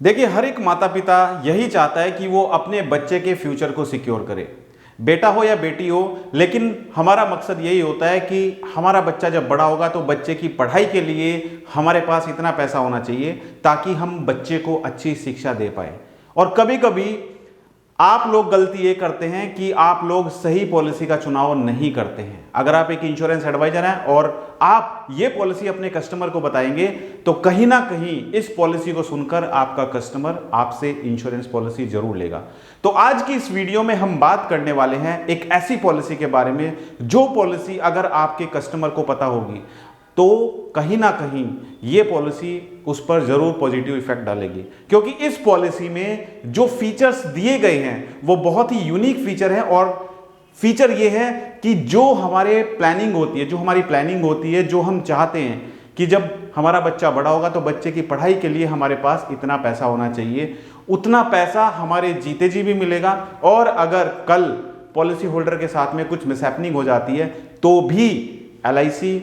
देखिए, हर एक माता पिता यही चाहता है कि वो अपने बच्चे के फ्यूचर को सिक्योर करे, बेटा हो या बेटी हो। लेकिन हमारा मकसद यही होता है कि हमारा बच्चा जब बड़ा होगा तो बच्चे की पढ़ाई के लिए हमारे पास इतना पैसा होना चाहिए ताकि हम बच्चे को अच्छी शिक्षा दे पाए। और कभी कभी आप लोग गलती ये करते हैं कि आप लोग सही पॉलिसी का चुनाव नहीं करते हैं। अगर आप एक इंश्योरेंस एडवाइजर हैं और आप ये पॉलिसी अपने कस्टमर को बताएंगे तो कहीं ना कहीं इस पॉलिसी को सुनकर आपका कस्टमर आपसे इंश्योरेंस पॉलिसी जरूर लेगा। तो आज की इस वीडियो में हम बात करने वाले हैं एक ऐसी पॉलिसी के बारे में जो पॉलिसी अगर आपके कस्टमर को पता होगी तो कहीं ना कहीं ये पॉलिसी उस पर जरूर पॉजिटिव इफेक्ट डालेगी, क्योंकि इस पॉलिसी में जो फीचर्स दिए गए हैं वो बहुत ही यूनिक फीचर है। और फीचर ये है कि जो हमारी प्लानिंग होती है, जो हम चाहते हैं कि जब हमारा बच्चा बड़ा होगा तो बच्चे की पढ़ाई के लिए हमारे पास इतना पैसा होना चाहिए, उतना पैसा हमारे जीते जी भी मिलेगा। और अगर कल पॉलिसी होल्डर के साथ में कुछ मिसहैपनिंग हो जाती है तो भी LIC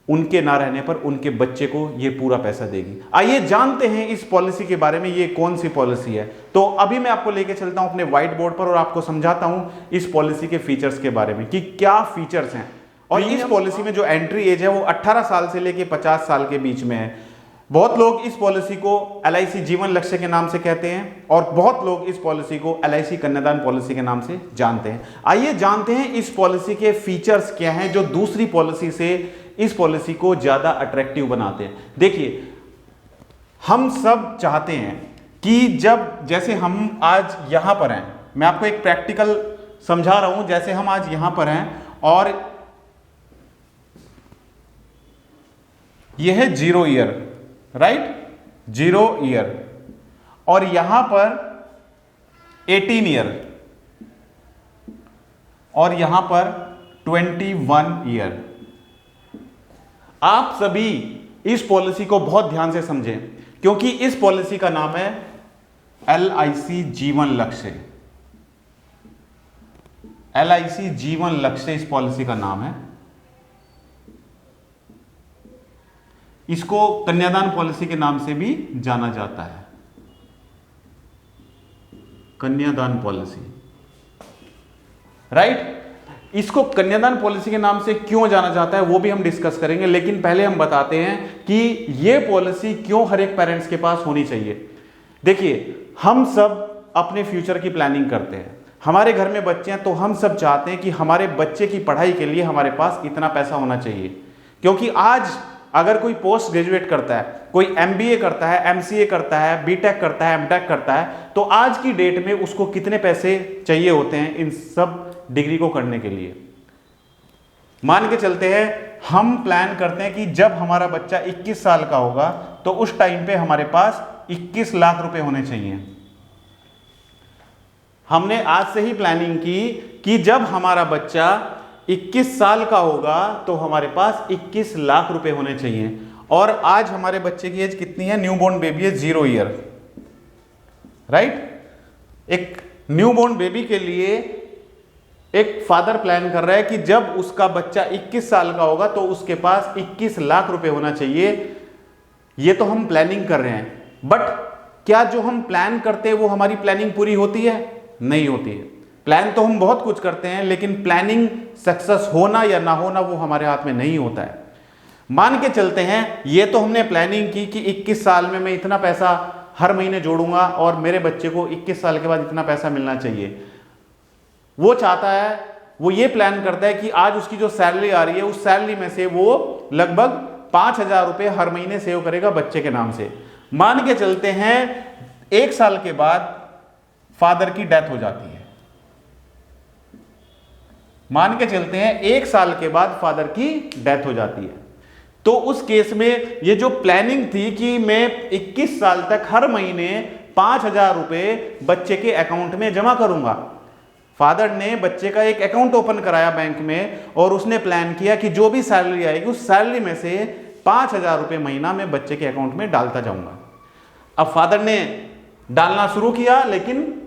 उनके ना रहने पर उनके बच्चे को ये पूरा पैसा देगी। आइए जानते हैं इस पॉलिसी के बारे में, ये कौन सी पॉलिसी है। तो अभी मैं आपको लेके चलता हूं अपने व्हाइट बोर्ड पर और आपको समझाता हूं इस पॉलिसी के फीचर्स के बारे में कि क्या फीचर्स हैं। और इस पॉलिसी में जो एंट्री एज है वो 18 साल से लेके 50 साल के बीच में है। बहुत लोग इस पॉलिसी को LIC जीवन लक्ष्य के नाम से कहते हैं और बहुत लोग इस पॉलिसी को LIC कन्यादान पॉलिसी के नाम से जानते हैं। आइए जानते हैं इस पॉलिसी के फीचर्स क्या हैं जो दूसरी पॉलिसी से इस पॉलिसी को ज्यादा अट्रैक्टिव बनाते हैं। देखिए, हम सब चाहते हैं कि जैसे हम आज यहां पर हैं, मैं आपको एक प्रैक्टिकल समझा रहा हूं। जैसे हम आज यहां पर हैं और यह है 0 ईयर, राइट, 0 ईयर, और यहां पर 18 ईयर और यहां पर 21 ईयर। आप सभी इस पॉलिसी को बहुत ध्यान से समझें क्योंकि इस पॉलिसी का नाम है LIC जीवन लक्ष्य। LIC जीवन लक्ष्य इस पॉलिसी का नाम है। इसको कन्यादान पॉलिसी के नाम से भी जाना जाता है, कन्यादान पॉलिसी, राइट। इसको कन्यादान पॉलिसी के नाम से क्यों जाना जाता है वो भी हम डिस्कस करेंगे, लेकिन पहले हम बताते हैं कि यह पॉलिसी क्यों हर एक पेरेंट्स के पास होनी चाहिए। देखिए, हम सब अपने फ्यूचर की प्लानिंग करते हैं, हमारे घर में बच्चे हैं तो हम सब चाहते हैं कि हमारे बच्चे की पढ़ाई के लिए हमारे पास इतना पैसा होना चाहिए। क्योंकि आज अगर कोई पोस्ट ग्रेजुएट करता है, कोई MBA करता है, MCA करता है, BTech करता है, MTech करता है, तो आज की डेट में उसको कितने पैसे चाहिए होते हैं इन सब डिग्री को करने के लिए। मान के चलते हैं, हम प्लान करते हैं कि जब हमारा बच्चा 21 साल का होगा तो उस टाइम पे हमारे पास 21 लाख रुपए होने चाहिए। हमने आज से ही प्लानिंग की कि जब हमारा बच्चा 21 साल का होगा तो हमारे पास 21 लाख रुपए होने चाहिए। और आज हमारे बच्चे की एज कितनी है? न्यूबॉर्न बेबी है 0 ईयर, राइट। एक न्यूबॉर्न बेबी के लिए एक फादर प्लान कर रहा है कि जब उसका बच्चा 21 साल का होगा तो उसके पास 21 लाख रुपए होना चाहिए। ये तो हम प्लानिंग कर रहे हैं, बट क्या जो हम प्लान करते हैं वो हमारी प्लानिंग पूरी होती है? नहीं होती है। प्लान तो हम बहुत कुछ करते हैं लेकिन प्लानिंग सक्सेस होना या ना होना वो हमारे हाथ में नहीं होता है। मान के चलते हैं, ये तो हमने प्लानिंग की कि 21 साल में मैं इतना पैसा हर महीने जोड़ूंगा और मेरे बच्चे को 21 साल के बाद इतना पैसा मिलना चाहिए। वो चाहता है, वो ये प्लान करता है कि आज उसकी जो सैलरी आ रही है उस सैलरी में से वो लगभग 5,000 रुपए हर महीने सेव करेगा बच्चे के नाम से। मान के चलते हैं 1 साल के बाद फादर की डेथ हो जाती है। मान के चलते हैं 1 साल के बाद फादर की डेथ हो जाती है, तो उस केस में ये जो प्लानिंग थी कि मैं 21 साल तक हर महीने 5,000 रुपए बच्चे के अकाउंट में जमा करूंगा। फादर ने बच्चे का एक अकाउंट ओपन कराया बैंक में और उसने प्लान किया कि जो भी सैलरी आएगी उस सैलरी में से 5,000 रुपए महीना में बच्चे के अकाउंट में डालता जाऊंगा। अब फादर ने डालना शुरू किया, लेकिन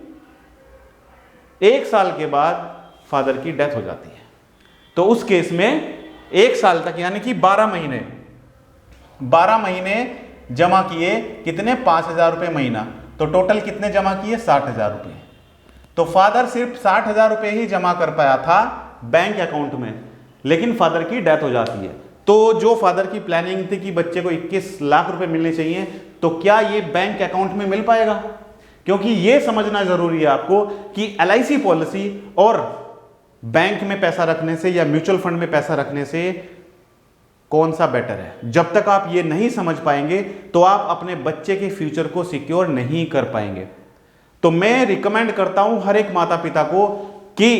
1 साल के बाद फादर की डेथ हो जाती है। तो उस केस में 1 साल तक यानी कि 12 महीने जमा किए कितने, 5,000 रुपये महीना। तो टोटल कितने जमा किए, 60,000 रुपये। तो फादर सिर्फ 60,000 रुपये ही जमा कर पाया था बैंक अकाउंट में, लेकिन फादर की डेथ हो जाती है। तो जो फादर की प्लानिंग थी कि बच्चे को 21 लाख रुपए मिलने चाहिए, तो क्या ये बैंक अकाउंट में मिल पाएगा? क्योंकि ये समझना जरूरी है आपको कि LIC पॉलिसी और बैंक में पैसा रखने से या म्यूचुअल फंड में पैसा रखने से कौन सा बेटर है। जब तक आप ये नहीं समझ पाएंगे तो आप अपने बच्चे के फ्यूचर को सिक्योर नहीं कर पाएंगे। तो मैं रिकमेंड करता हूं हर एक माता पिता को कि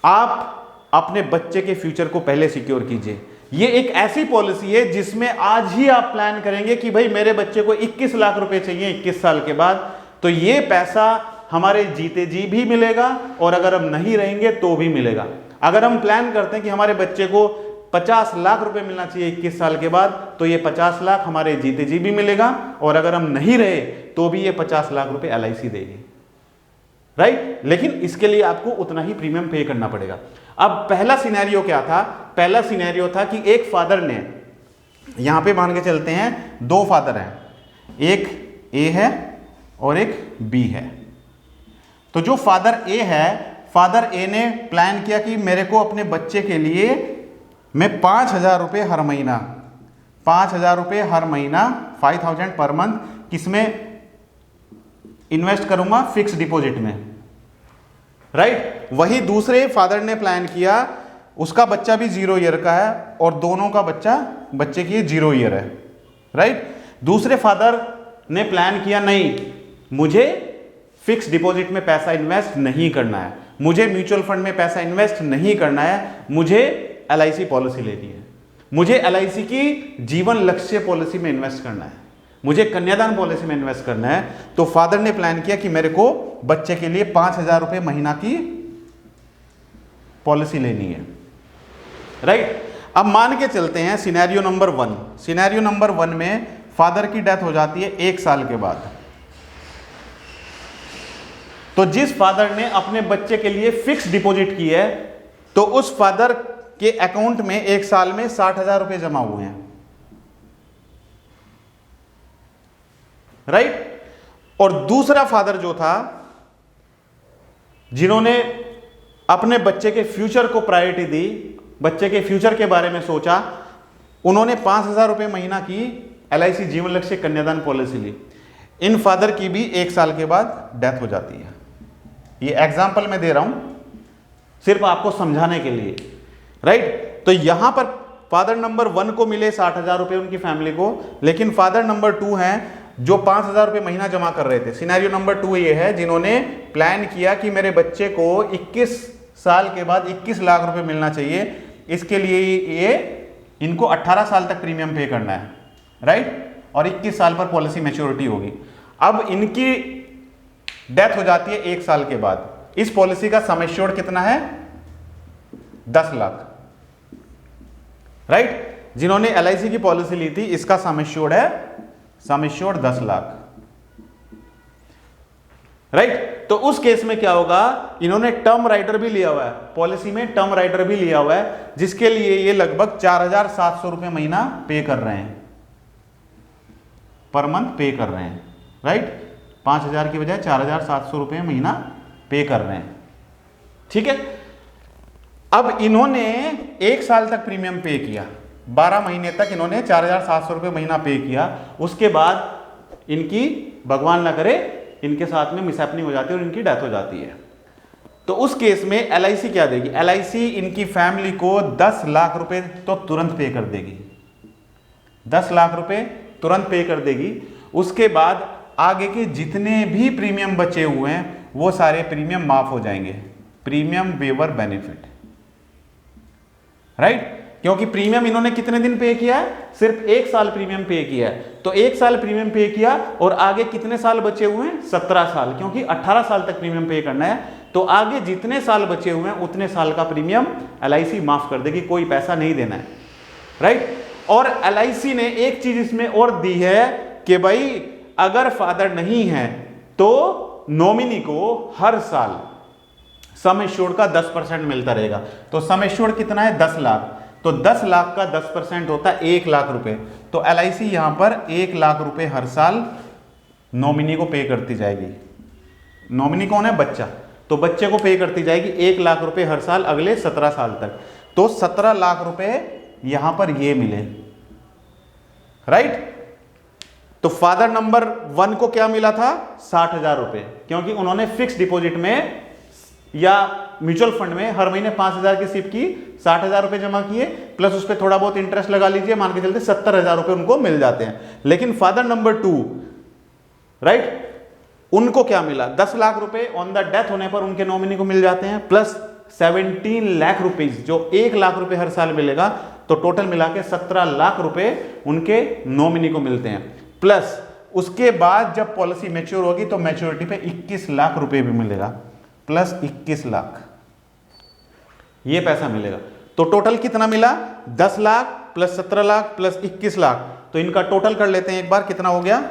आप अपने बच्चे के फ्यूचर को पहले सिक्योर कीजिए। ये एक ऐसी पॉलिसी है जिसमें आज ही आप प्लान करेंगे कि भाई मेरे बच्चे को 21 लाख रुपए चाहिए 21 साल के बाद, तो ये पैसा हमारे जीते जी भी मिलेगा और अगर हम नहीं रहेंगे तो भी मिलेगा। अगर हम प्लान करते हैं कि हमारे बच्चे को 50 लाख रुपए मिलना चाहिए 21 साल के बाद, तो ये 50 लाख हमारे जीते जी भी मिलेगा और अगर हम नहीं रहे तो भी ये 50 लाख रुपए LIC देगी, राइट। लेकिन इसके लिए आपको उतना ही प्रीमियम पे करना पड़ेगा। अब पहला सिनेरियो क्या था? पहला सिनेरियो था कि एक फादर ने, यहां पे मान के चलते हैं 2 फादर हैं, एक A है और एक B है। तो जो फादर A है, फादर A ने प्लान किया कि मेरे को अपने बच्चे के लिए मैं 5,000 रुपये हर महीना, 5,000 रुपये हर महीना, 5,000 पर मंथ किसमें इन्वेस्ट करूंगा? फिक्स डिपॉजिट में, राइट। वही दूसरे फादर ने प्लान किया, उसका बच्चा भी 0 ईयर का है और दोनों का बच्चे की 0 ईयर है, राइट। दूसरे फादर ने प्लान किया, नहीं मुझे फिक्स डिपॉजिट में पैसा इन्वेस्ट नहीं करना है, मुझे म्यूचुअल फंड में पैसा इन्वेस्ट नहीं करना है, मुझे LIC पॉलिसी लेनी है, मुझे LIC की जीवन लक्ष्य पॉलिसी में इन्वेस्ट करना है, मुझे कन्यादान पॉलिसी में इन्वेस्ट करना है। तो फादर ने प्लान किया कि मेरे को बच्चे के लिए 5,000 रुपये महीना की पॉलिसी लेनी है, राइट। अब मान के चलते हैं सिनेरियो नंबर 1। सिनेरियो नंबर 1 में फादर की डेथ हो जाती है 1 साल के बाद। तो जिस फादर ने अपने बच्चे के लिए फिक्स डिपॉजिट की है, तो उस फादर के अकाउंट में 1 साल में 60,000 रुपए जमा हुए हैं, राइट। और दूसरा फादर जो था, जिन्होंने अपने बच्चे के फ्यूचर को प्रायोरिटी दी, बच्चे के फ्यूचर के बारे में सोचा, उन्होंने 5,000 रुपए महीना की LIC जीवन लक्ष्य कन्यादान पॉलिसी ली। इन फादर की भी 1 साल के बाद डेथ हो जाती है। ये एग्जाम्पल मैं दे रहा हूं सिर्फ आपको समझाने के लिए, राइट। तो यहां पर फादर नंबर 1 को मिले 60,000 रुपए उनकी फैमिली को, लेकिन फादर नंबर 2 हैं जो 5,000 रुपए महीना जमा कर रहे थे। सिनेरियो नंबर 2 ये है, जिन्होंने प्लान किया कि मेरे बच्चे को 21 साल के बाद 21 लाख रुपए मिलना चाहिए, इसके लिए ये इनको 18 साल तक प्रीमियम पे करना है, राइट। और 21 साल पर पॉलिसी मैच्योरिटी होगी। अब इनकी डेथ हो जाती है 1 साल के बाद। इस पॉलिसी का सम एश्योर्ड कितना है? 10 लाख, राइट। जिन्होंने LIC की पॉलिसी ली थी, इसका सम एश्योर्ड है 10 लाख, राइट। तो उस केस में क्या होगा? इन्होंने टर्म राइटर भी लिया हुआ है, पॉलिसी में टर्म राइटर भी लिया हुआ है, जिसके लिए ये लगभग 4,700 रुपए महीना पे कर रहे हैं, पर मंथ पे कर रहे हैं, राइट। 5,000 की बजाय 4,700 रुपए महीना पे कर रहे हैं, ठीक है। अब इन्होंने 1 साल तक प्रीमियम पे किया, 12 महीने तक इन्होंने 4,700 रुपये महीना पे किया। उसके बाद इनकी, भगवान ना करे, इनके साथ में मिसहैपनिंग हो जाती है और इनकी डेथ हो जाती है। तो उस केस में LIC क्या देगी? LIC इनकी फैमिली को 10 लाख रुपए तो तुरंत पे कर देगी, 10 लाख रुपए तुरंत पे कर देगी। उसके बाद आगे के जितने भी प्रीमियम बचे हुए हैं वो सारे प्रीमियम माफ हो जाएंगे, प्रीमियम वेवर बेनिफिट, राइट। क्योंकि प्रीमियम इन्होंने कितने दिन पे किया है? सिर्फ 1 साल प्रीमियम पे किया है। तो 1 साल प्रीमियम पे किया और आगे कितने साल बचे हुए हैं? 17 साल, क्योंकि 18 साल तक प्रीमियम पे करना है। तो आगे जितने साल बचे हुए हैं उतने साल का प्रीमियम LIC माफ कर देगी, कोई पैसा नहीं देना है, राइट। और LIC ने एक चीज इसमें और दी है कि भाई अगर फादर नहीं है तो नॉमिनी को हर साल सम एश्योर्ड का 10% मिलता रहेगा। तो सम एश्योर्ड कितना है? 10 लाख। तो 10 लाख का 10% होता है 1 लाख रुपए। तो LIC यहां पर 1 लाख रुपए हर साल नॉमिनी को पे करती जाएगी। नॉमिनी कौन है? बच्चा। तो बच्चे को पे करती जाएगी 1 लाख रुपए हर साल अगले 17 साल तक। तो 17 लाख रुपए यहां पर ये मिले, राइट। तो फादर नंबर 1 को क्या मिला था? 60,000 रुपए, क्योंकि उन्होंने फिक्स डिपॉजिट में या म्यूचुअल फंड में हर महीने 5,000 की सिप की, 60,000 रुपए जमा किए, प्लस उस पर थोड़ा बहुत इंटरेस्ट लगा लीजिए, मान के चलते 70,000 रुपए उनको मिल जाते हैं। लेकिन फादर नंबर 2, राइट, उनको क्या मिला? 10 लाख रुपए ऑन द डेथ होने पर उनके नॉमिनी को मिल जाते हैं, प्लस 17 लाख रुपीज, जो 1 लाख रुपए हर साल मिलेगा। तो टोटल मिला के 17 लाख रुपए उनके नॉमिनी को मिलते हैं। प्लस उसके बाद जब पॉलिसी मैच्योर होगी तो मैच्योरिटी पे 21 लाख रुपए भी मिलेगा, प्लस 21 लाख ये पैसा मिलेगा। तो टोटल कितना मिला? 10 लाख प्लस 17 लाख प्लस 21 लाख। तो इनका टोटल कर लेते हैं एक बार, कितना हो गया?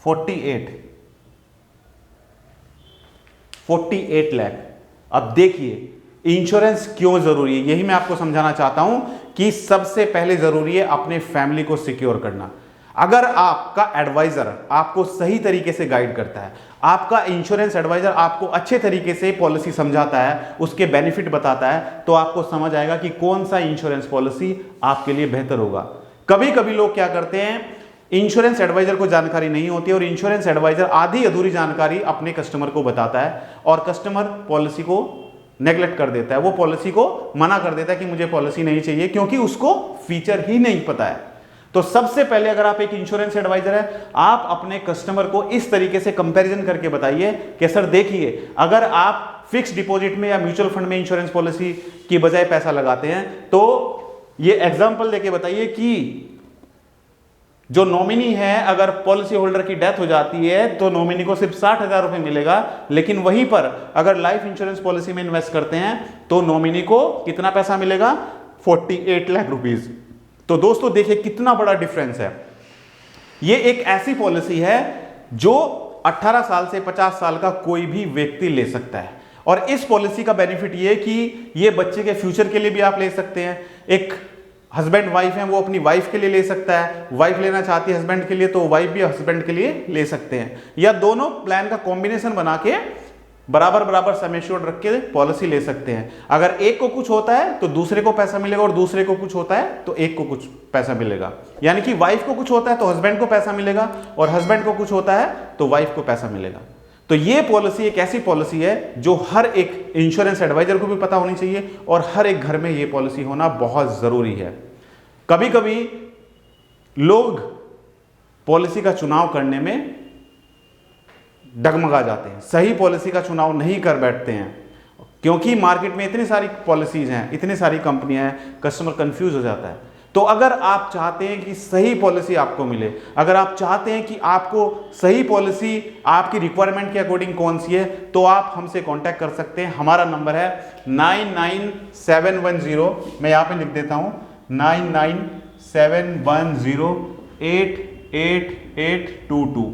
48 लाख। अब देखिए इंश्योरेंस क्यों जरूरी है, यही मैं आपको समझाना चाहता हूं कि सबसे पहले जरूरी है अपने फैमिली को सिक्योर करना। अगर आपका एडवाइजर आपको सही तरीके से गाइड करता है, आपका इंश्योरेंस एडवाइजर आपको अच्छे तरीके से पॉलिसी समझाता है, उसके बेनिफिट बताता है, तो आपको समझ आएगा कि कौन सा इंश्योरेंस पॉलिसी आपके लिए बेहतर होगा। कभी कभी लोग क्या करते हैं, इंश्योरेंस एडवाइजर को जानकारी नहीं होती है और इंश्योरेंस एडवाइजर आधी अधूरी जानकारी अपने कस्टमर को बताता है और कस्टमर पॉलिसी को नेग्लेक्ट कर देता है, वो पॉलिसी को मना कर देता है कि मुझे पॉलिसी नहीं चाहिए, क्योंकि उसको फीचर ही नहीं पता है। तो सबसे पहले अगर आप एक इंश्योरेंस एडवाइजर है, आप अपने कस्टमर को इस तरीके से कंपैरिजन करके बताइए कि सर देखिए, अगर आप फिक्स डिपॉजिट में या म्यूचुअल फंड में इंश्योरेंस पॉलिसी की बजाय पैसा लगाते हैं, तो ये एग्जांपल देके बताइए कि जो नॉमिनी है, अगर पॉलिसी होल्डर की डेथ हो जाती है तो नॉमिनी को सिर्फ 60,000 रुपए मिलेगा, लेकिन वहीं पर अगर लाइफ इंश्योरेंस पॉलिसी में इन्वेस्ट करते हैं तो नॉमिनी को कितना पैसा मिलेगा? 48 लाख रुपीस। तो दोस्तों देखिए कितना बड़ा डिफरेंस है। ये एक ऐसी पॉलिसी है जो 18 साल से 50 साल का कोई भी व्यक्ति ले सकता है। और इस पॉलिसी का बेनिफिट ये कि ये बच्चे के फ्यूचर के लिए भी आप ले सकते हैं। एक हस्बैंड वाइफ है, वो अपनी वाइफ के लिए ले सकता है, वाइफ लेना चाहती है हस्बैंड के लिए तो वाइफ भी हस्बैंड के लिए ले सकते हैं, या दोनों प्लान का कॉम्बिनेशन बना के बराबर बराबर सम एश्योर्ड रख के पॉलिसी ले सकते हैं। अगर एक को कुछ होता है तो दूसरे को पैसा मिलेगा और दूसरे को कुछ होता है तो एक को कुछ पैसा मिलेगा। यानी कि वाइफ को कुछ होता है तो हस्बैंड को पैसा मिलेगा और हस्बैंड को कुछ होता है तो वाइफ को पैसा मिलेगा। तो ये पॉलिसी एक ऐसी पॉलिसी है जो हर एक इंश्योरेंस एडवाइजर को भी पता होनी चाहिए और हर एक घर में ये पॉलिसी होना बहुत जरूरी है। कभी कभी लोग पॉलिसी का चुनाव करने में डगमगा जाते हैं, सही पॉलिसी का चुनाव नहीं कर बैठते हैं, क्योंकि मार्केट में इतनी सारी पॉलिसीज हैं, इतनी सारी कंपनियां हैं, कस्टमर कंफ्यूज हो जाता है। तो अगर आप चाहते हैं कि सही पॉलिसी आपको मिले, अगर आप चाहते हैं कि आपको सही पॉलिसी आपकी रिक्वायरमेंट के अकॉर्डिंग कौन सी है, तो आप हमसे कांटेक्ट कर सकते हैं। हमारा नंबर है 99710, मैं यहाँ पे लिख देता हूँ 9971088822,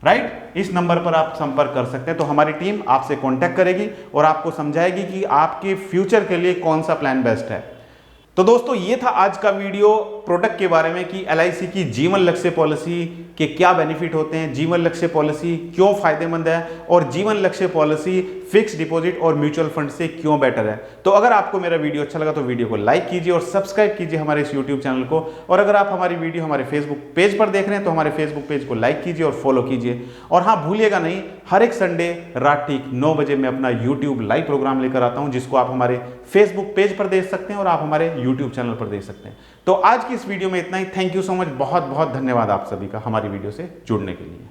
राइट। इस नंबर पर आप संपर्क कर सकते हैं। तो हमारी टीम आपसे कांटेक्ट करेगी और आपको समझाएगी कि आपके फ्यूचर के लिए कौन सा प्लान बेस्ट है। तो दोस्तों ये था आज का वीडियो प्रोडक्ट के बारे में कि LIC की जीवन लक्ष्य पॉलिसी के क्या बेनिफिट होते हैं, जीवन लक्ष्य पॉलिसी क्यों फायदेमंद है और जीवन लक्ष्य पॉलिसी फिक्स डिपॉजिट और म्यूचुअल फंड से क्यों बेटर है। तो अगर आपको मेरा वीडियो अच्छा लगा तो वीडियो को लाइक कीजिए और सब्सक्राइब कीजिए हमारे इस यूट्यूब चैनल को। और अगर आप हमारी वीडियो हमारे फेसबुक पेज पर देख रहे हैं तो हमारे फेसबुक पेज को लाइक कीजिए और फॉलो कीजिए। और हाँ भूलिएगा नहीं, हर एक संडे रात ठीक 9 बजे मैं अपना यूट्यूब लाइव प्रोग्राम लेकर आता हूं, जिसको आप हमारे फेसबुक पेज पर देख सकते हैं और आप हमारे यूट्यूब चैनल पर देख सकते हैं। तो आज की इस वीडियो में इतना ही। थैंक यू सो मच, बहुत बहुत धन्यवाद आप सभी का हमारी वीडियो से जुड़ने के लिए।